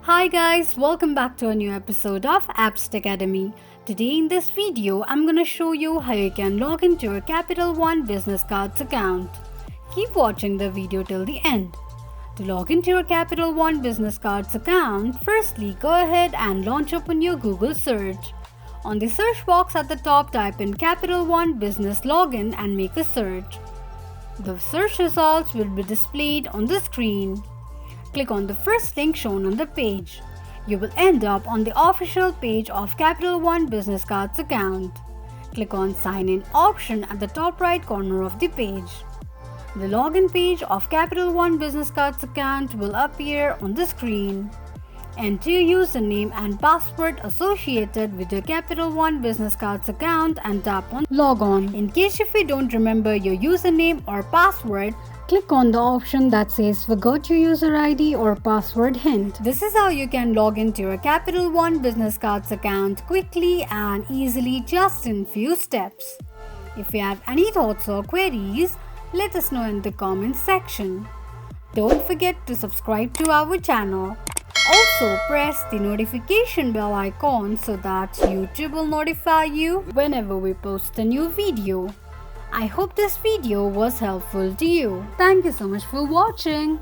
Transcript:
Hi guys, welcome back to a new episode of Apps Academy. Today in this video, I'm gonna show you how you can log into your Capital One business cards account. Keep watching the video till the end. To log into your Capital One business cards account, firstly go ahead and launch open your Google search. On the search box at the top, type in Capital One business login and make a search. The search results will be displayed on the screen. Click on the first link shown on the page. You will end up on the official page of Capital One Business Cards account. Click on Sign In option at the top right corner of the page. The login page of Capital One Business Cards account will appear on the screen. Enter your username and password associated with your Capital One Business Cards account and tap on Log On. In case if you don't remember your username or password, click on the option that says Forgot your user ID or password hint. This is how you can log into your Capital One Business Cards account quickly and easily just in few steps. If you have any thoughts or queries, let us know in the comments section. Don't forget to subscribe to our channel. Also, press the notification bell icon so that YouTube will notify you whenever we post a new video. I hope this video was helpful to you. Thank you so much for watching.